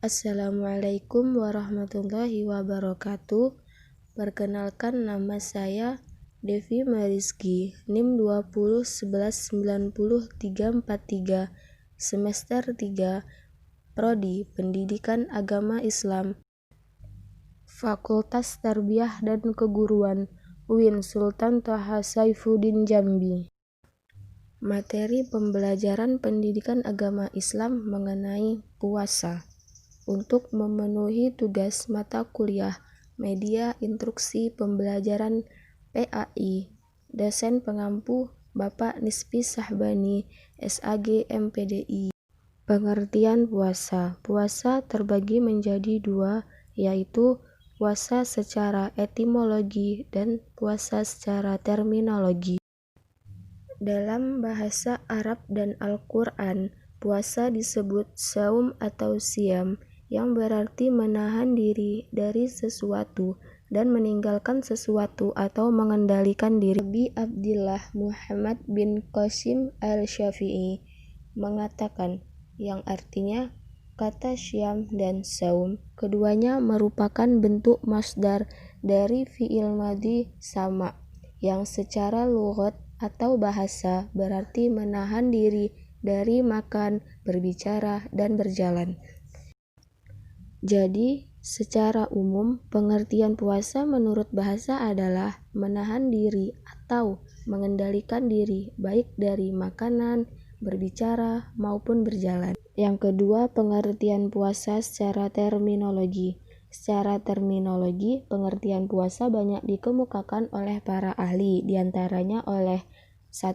Assalamualaikum warahmatullahi wabarakatuh. Perkenalkan, nama saya Devi Mariski, NIM 2011190343, semester 3, Prodi Pendidikan Agama Islam, Fakultas Tarbiyah dan Keguruan, UIN Sultan Toha Saifuddin Jambi. Materi pembelajaran pendidikan agama Islam mengenai puasa. Untuk memenuhi tugas mata kuliah Media Instruksi Pembelajaran PAI, dosen pengampu Bapak Nispi Sahbani, SAG MPDI. Pengertian puasa. Puasa terbagi menjadi dua, yaitu puasa secara etimologi dan puasa secara terminologi. Dalam bahasa Arab dan Al-Quran, puasa disebut saum atau siam, yang berarti menahan diri dari sesuatu dan meninggalkan sesuatu atau mengendalikan diri. Abi Abdillah Muhammad bin Qasim al-Syafi'i mengatakan, yang artinya kata syam dan saum, keduanya merupakan bentuk masdar dari fi'il madhi sama, yang secara lughat atau bahasa berarti menahan diri dari makan, berbicara, dan berjalan. Jadi, secara umum, pengertian puasa menurut bahasa adalah menahan diri atau mengendalikan diri baik dari makanan, berbicara, maupun berjalan. Yang kedua, pengertian puasa secara terminologi. Secara terminologi, pengertian puasa banyak dikemukakan oleh para ahli, diantaranya oleh 1.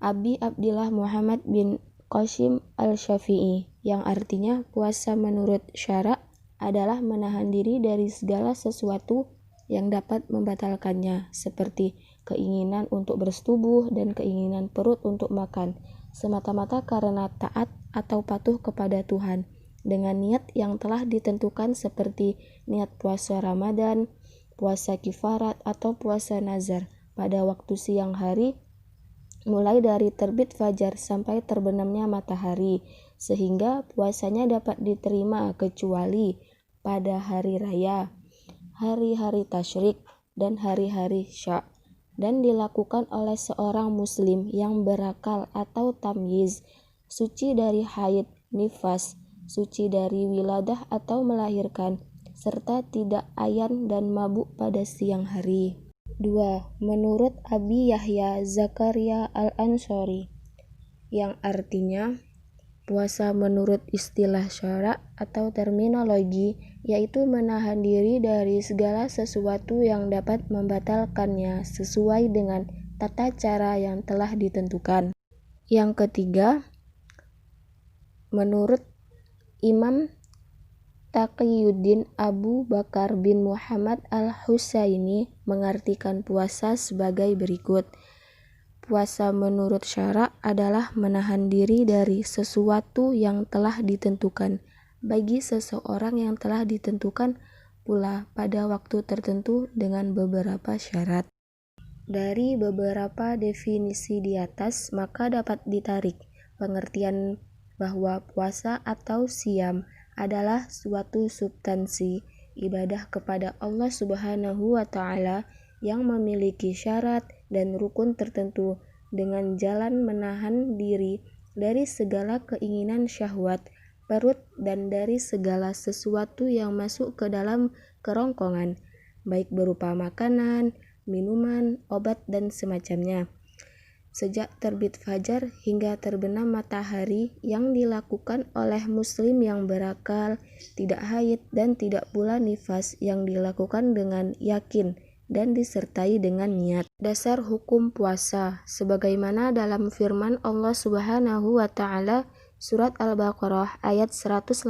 Abi Abdillah Muhammad bin Qasim al-Syafi'i, yang artinya puasa menurut syara' adalah menahan diri dari segala sesuatu yang dapat membatalkannya, seperti keinginan untuk bersetubuh dan keinginan perut untuk makan, semata-mata karena taat atau patuh kepada Tuhan, dengan niat yang telah ditentukan seperti niat puasa Ramadan, puasa kifarat, atau puasa nazar pada waktu siang hari, mulai dari terbit fajar sampai terbenamnya matahari, sehingga puasanya dapat diterima kecuali pada hari raya, hari-hari tasyrik, dan hari-hari syak, dan dilakukan oleh seorang muslim yang berakal atau tamyiz, suci dari haid, nifas, suci dari wiladah atau melahirkan, serta tidak ayan dan mabuk pada siang hari. 2. Menurut Abi Yahya Zakaria Al-Ansori, yang artinya puasa menurut istilah syara' atau terminologi, yaitu menahan diri dari segala sesuatu yang dapat membatalkannya sesuai dengan tata cara yang telah ditentukan. Yang ketiga, menurut Imam Taqiyuddin Abu Bakar bin Muhammad al-Husaini mengartikan puasa sebagai berikut. Puasa menurut syara' adalah menahan diri dari sesuatu yang telah ditentukan bagi seseorang yang telah ditentukan pula pada waktu tertentu dengan beberapa syarat. Dari beberapa definisi di atas, maka dapat ditarik pengertian bahwa puasa atau siam adalah suatu substansi ibadah kepada Allah Subhanahu wa Ta'ala yang memiliki syarat dan rukun tertentu dengan jalan menahan diri dari segala keinginan syahwat perut dan dari segala sesuatu yang masuk ke dalam kerongkongan, baik berupa makanan, minuman, obat, dan semacamnya, sejak terbit fajar hingga terbenam matahari, yang dilakukan oleh muslim yang berakal, tidak haid, dan tidak pula nifas, yang dilakukan dengan yakin dan disertai dengan niat. Dasar hukum puasa sebagaimana dalam firman Allah Subhanahu wa Ta'ala surat Al-Baqarah ayat 183,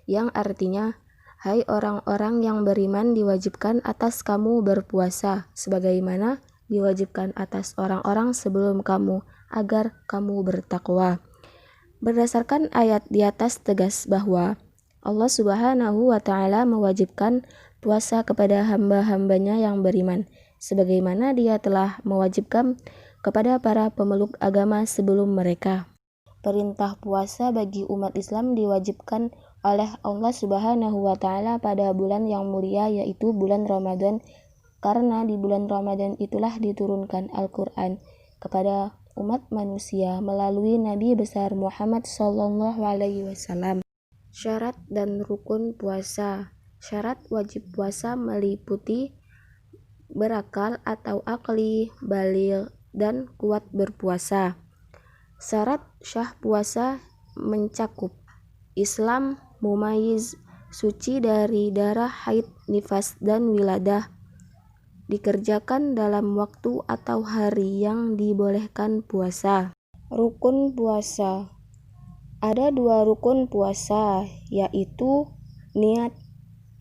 yang artinya, hai orang-orang yang beriman, diwajibkan atas kamu berpuasa sebagaimana diwajibkan atas orang-orang sebelum kamu, agar kamu bertakwa. Berdasarkan ayat di atas tegas bahwa Allah Subhanahu wa Ta'ala mewajibkan puasa kepada hamba-hambanya yang beriman, sebagaimana Dia telah mewajibkan kepada para pemeluk agama sebelum mereka. perintah puasa bagi umat Islam diwajibkan oleh Allah Subhanahu wa Ta'ala pada bulan yang mulia, yaitu bulan Ramadan, karena di bulan Ramadan itulah diturunkan Al-Quran kepada umat manusia melalui Nabi besar Muhammad SAW. Syarat dan rukun puasa. Syarat wajib puasa meliputi berakal atau akli, baligh, dan kuat berpuasa. Syarat syah puasa mencakup Islam, mumayyiz, suci dari darah haid, nifas, dan wiladah, dikerjakan dalam waktu atau hari yang dibolehkan puasa. Rukun puasa. Ada 2 rukun puasa, yaitu niat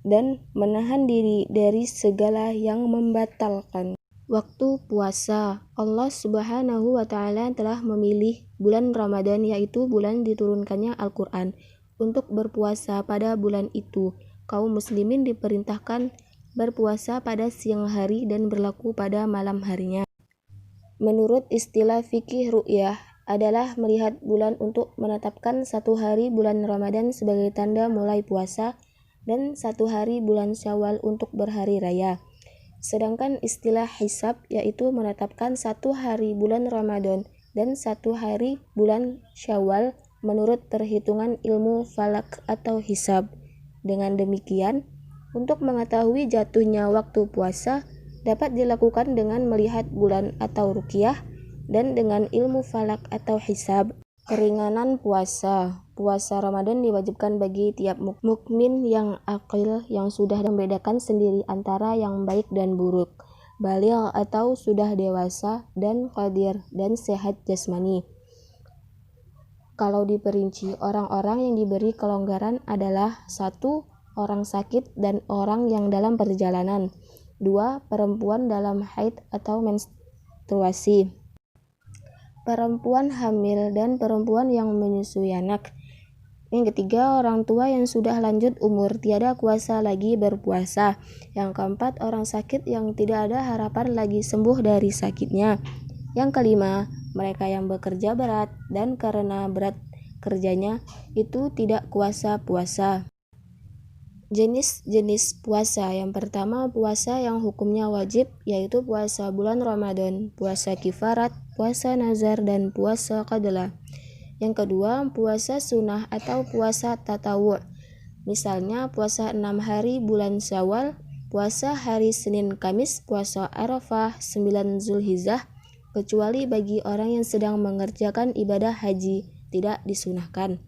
dan menahan diri dari segala yang membatalkan. Waktu puasa. Allah Subhanahu wa Ta'ala telah memilih bulan Ramadan, yaitu bulan diturunkannya Al-Quran, untuk berpuasa pada bulan itu. Kaum muslimin diperintahkan berpuasa pada siang hari dan berlaku pada malam harinya. Menurut istilah fikih, ru'yah adalah melihat bulan untuk menetapkan 1 hari bulan Ramadan sebagai tanda mulai puasa dan 1 hari bulan Syawal untuk berhari raya. Sedangkan istilah hisab yaitu menetapkan 1 hari bulan Ramadan dan 1 hari bulan Syawal menurut perhitungan ilmu falak atau hisab. Dengan demikian, untuk mengetahui jatuhnya waktu puasa dapat dilakukan dengan melihat bulan atau ruqyah dan dengan ilmu falak atau hisab. Keringanan puasa. Puasa Ramadan diwajibkan bagi tiap mukmin yang aqil, yang sudah membedakan sendiri antara yang baik dan buruk, baligh atau sudah dewasa, dan qadir dan sehat jasmani. Kalau diperinci, orang-orang yang diberi kelonggaran adalah 1. Orang sakit dan orang yang dalam perjalanan. 2. Perempuan dalam haid atau menstruasi. Perempuan hamil dan perempuan yang menyusui anak. Yang ketiga, orang tua yang sudah lanjut umur tiada kuasa lagi berpuasa. Yang keempat, orang sakit yang tidak ada harapan lagi sembuh dari sakitnya. Yang kelima, mereka yang bekerja berat dan karena berat kerjanya itu tidak kuasa puasa. Jenis-jenis puasa. Yang pertama, puasa yang hukumnya wajib, yaitu puasa bulan Ramadan, puasa kifarat, puasa nazar, dan puasa qadlah. Yang kedua, puasa sunnah atau puasa tatawu'. Misalnya puasa 6 hari bulan Syawal, puasa hari Senin Kamis, puasa Arafah, 9 Zulhijjah, kecuali bagi orang yang sedang mengerjakan ibadah haji, tidak disunahkan.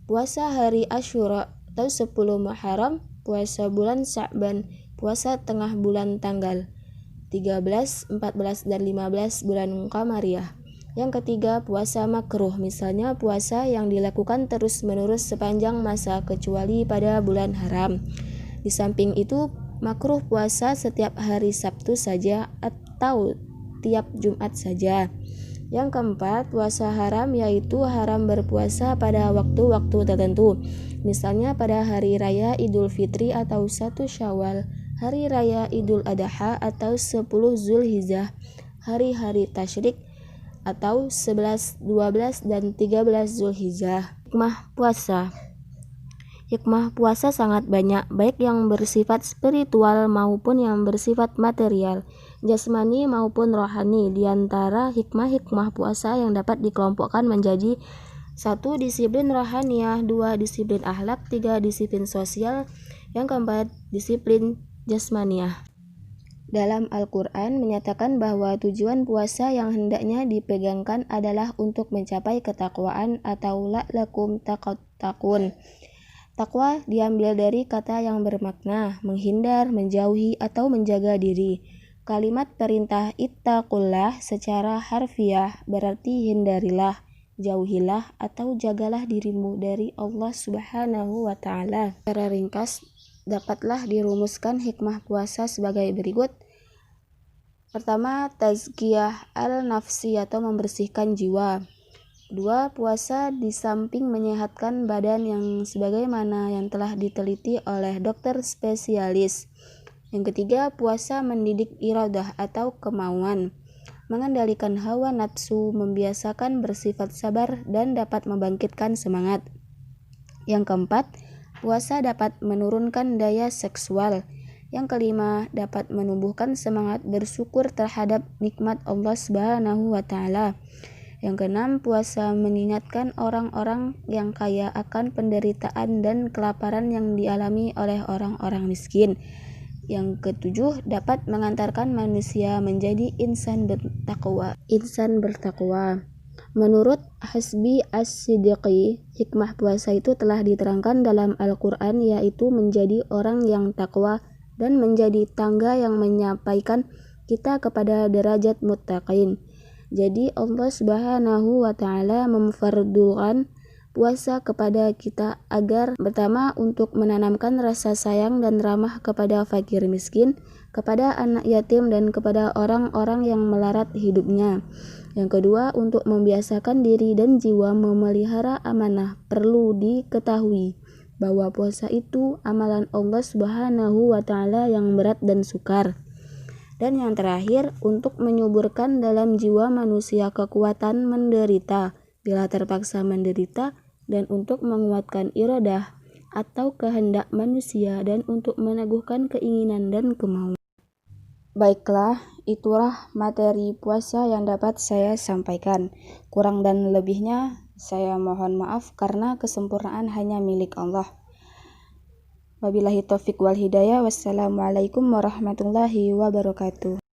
Puasa hari Asyura atau 10 Muharram, puasa bulan Sya'ban, puasa tengah bulan tanggal 13, 14, dan 15 bulan Qamariyah. Yang ketiga, puasa makruh, misalnya puasa yang dilakukan terus-menerus sepanjang masa kecuali pada bulan haram. Di samping itu, makruh puasa setiap hari Sabtu saja atau tiap Jumat saja. Yang keempat, puasa haram, yaitu haram berpuasa pada waktu-waktu tertentu. Misalnya pada hari raya Idul Fitri atau 1 Syawal, hari raya Idul Adha atau 10 Zulhijjah, hari-hari tasyrik atau 11, 12, dan 13 Zulhijjah. Hikmah puasa. Hikmah puasa sangat banyak, baik yang bersifat spiritual maupun yang bersifat material, jasmani maupun rohani. Di antara hikmah-hikmah puasa yang dapat dikelompokkan menjadi 1. Disiplin rohaniyah, 2. Disiplin akhlak, 3. Disiplin sosial, yang keempat disiplin jasmaniyah. Dalam Al-Quran menyatakan bahwa tujuan puasa yang hendaknya dipegangkan adalah untuk mencapai ketakwaan atau la'lakum taqun. Takwa diambil dari kata yang bermakna menghindar, menjauhi, atau menjaga diri. Kalimat perintah ittaqullah secara harfiah berarti hindarilah, jauhilah, atau jagalah dirimu dari Allah Subhanahu wa Ta'ala. Secara ringkas, dapatlah dirumuskan hikmah puasa sebagai berikut. Pertama, tazkiyah al-nafsi atau membersihkan jiwa. 2. Puasa di samping menyehatkan badan yang sebagaimana yang telah diteliti oleh dokter spesialis. Yang ketiga, puasa mendidik iradah atau kemauan. mengendalikan hawa nafsu, membiasakan bersifat sabar, dan dapat membangkitkan semangat. Yang keempat, puasa dapat menurunkan daya seksual. Yang kelima, dapat menumbuhkan semangat bersyukur terhadap nikmat Allah Subhanahu wa Ta'ala. Yang keenam, puasa mengingatkan orang-orang yang kaya akan penderitaan dan kelaparan yang dialami oleh orang-orang miskin. Yang ketujuh, dapat mengantarkan manusia menjadi insan bertakwa. Menurut Hasbi As-Siddiqi, hikmah puasa itu telah diterangkan dalam Al-Quran, yaitu menjadi orang yang takwa dan menjadi tangga yang menyampaikan kita kepada derajat muttaqin. Jadi Allah Subhanahu wa Ta'ala memfardukan puasa kepada kita agar pertama untuk menanamkan rasa sayang dan ramah kepada fakir miskin, kepada anak yatim, dan kepada orang-orang yang melarat hidupnya. Yang kedua, untuk membiasakan diri dan jiwa memelihara amanah. Perlu diketahui bahwa puasa itu amalan Allah Subhanahu wa Ta'ala yang berat dan sukar. Dan yang terakhir, untuk menyuburkan dalam jiwa manusia kekuatan menderita bila terpaksa menderita, dan untuk menguatkan iradah atau kehendak manusia, dan untuk meneguhkan keinginan dan kemauan. Baiklah, itulah materi puasa yang dapat saya sampaikan. Kurang dan lebihnya saya mohon maaf karena kesempurnaan hanya milik Allah. Wabillahi taufiq wal hidayah. Wassalamualaikum warahmatullahi wabarakatuh.